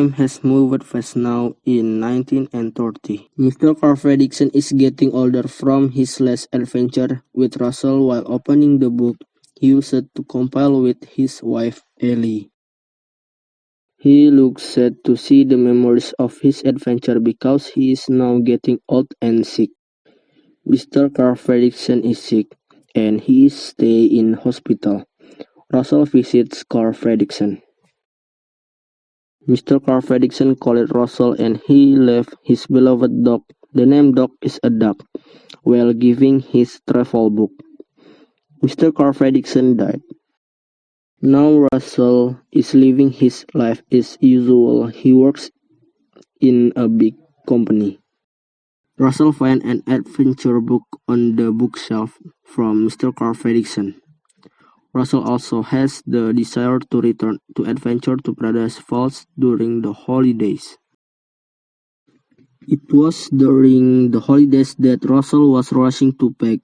Time has moved fast now in 1930. Mr. Carver-Dixon is getting older from his last adventure with Russell while opening the book he used to compile with his wife Ellie. He looks sad to see the memories of his adventure because he is now getting old and sick. Mr. Carver-Dixon is sick, and he is staying in hospital. Russell visits Carver-Dixon. Mr. Carver-Dixon called Russell and he left his beloved dog, the name Dog is a Duck, while giving his travel book. Mr. Carver-Dixon died. Now Russell is living his life as usual. He works in a big company. Russell finds an adventure book on the bookshelf from Mr. Carver-Dixon. Russell also has the desire to return to adventure to Paradise Falls during the holidays. It was during the holidays that Russell was rushing to pack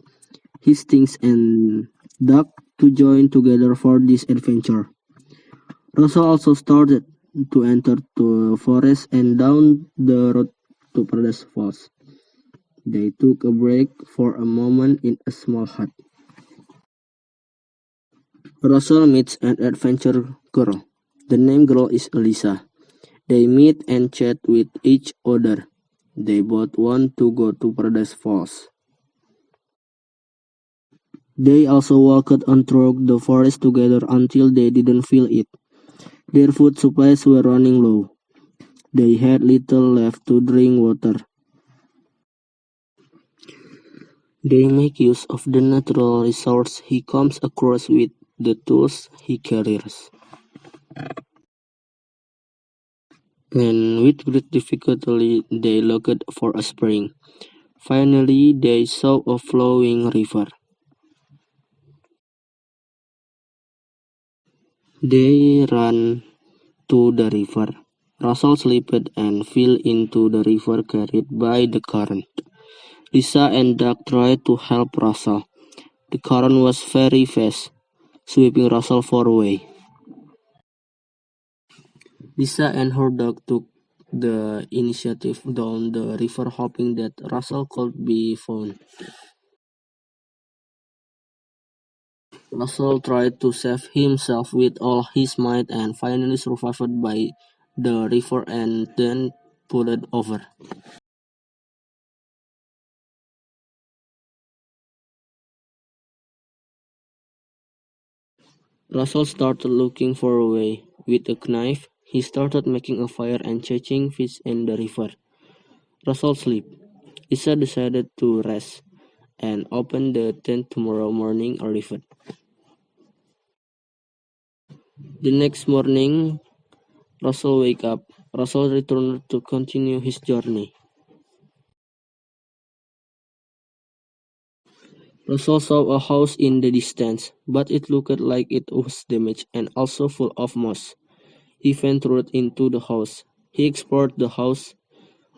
his things and Duck to join together for this adventure. Russell also started to enter the forest and down the road to Paradise Falls. They took a break for a moment in a small hut. Russell meets an adventure girl. The name girl is Elisa. They meet and chat with each other. They both want to go to Paradise Falls. They also walked on through the forest together until they didn't feel it. Their food supplies were running low. They had little left to drink water. They make use of the natural resource he comes across with the tools he carries. And with great difficulty they looked for a spring. Finally they saw a flowing river. They ran to the river. Russell slipped and fell into the river carried by the current. Lisa and Doug tried to help Russell. The current was very fast, sweeping Russell far away. Lisa and her dog took the initiative down the river hoping that Russell could be found. Russell tried to save himself with all his might and finally survived by the river and then pulled over. Russell started looking for a way. With a knife, he started making a fire and catching fish in the river. Russell slept. Lisa decided to rest and open the tent tomorrow morning arrived. The next morning, Russell wake up. Russell returned to continue his journey. Russell saw a house in the distance, but it looked like it was damaged and also full of moss. He ventured into the house. He explored the house.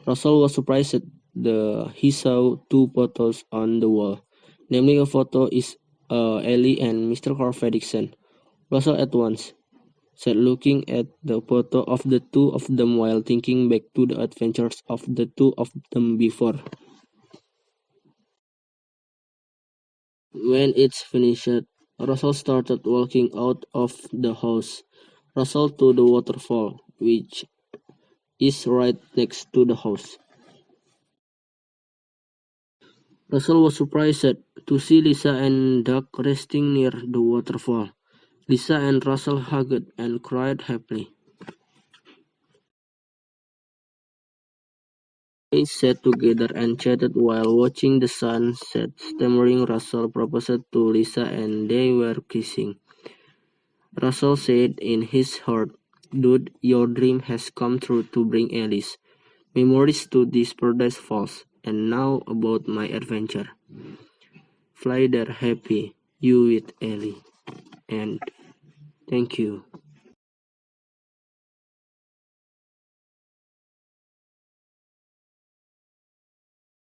Russell was surprised that he saw two photos on the wall. Namely, a photo is Ellie and Mr. Carver-Dixon. Russell at once said looking at the photo of the two of them while thinking back to the adventures of the two of them before. When it's finished, Russell started walking out of the house. Russell to the waterfall, which is right next to the house. Russell was surprised to see Lisa and Doug resting near the waterfall. Lisa and Russell hugged and cried happily. They sat together and chatted while watching the sunset. Stammering, Russell proposed to Lisa and they were kissing. Russell said in his heart, "Dude, your dream has come true to bring Alice memories to this Paradise Falls, and now about my adventure. Fly there happy, you with Ellie." And thank you.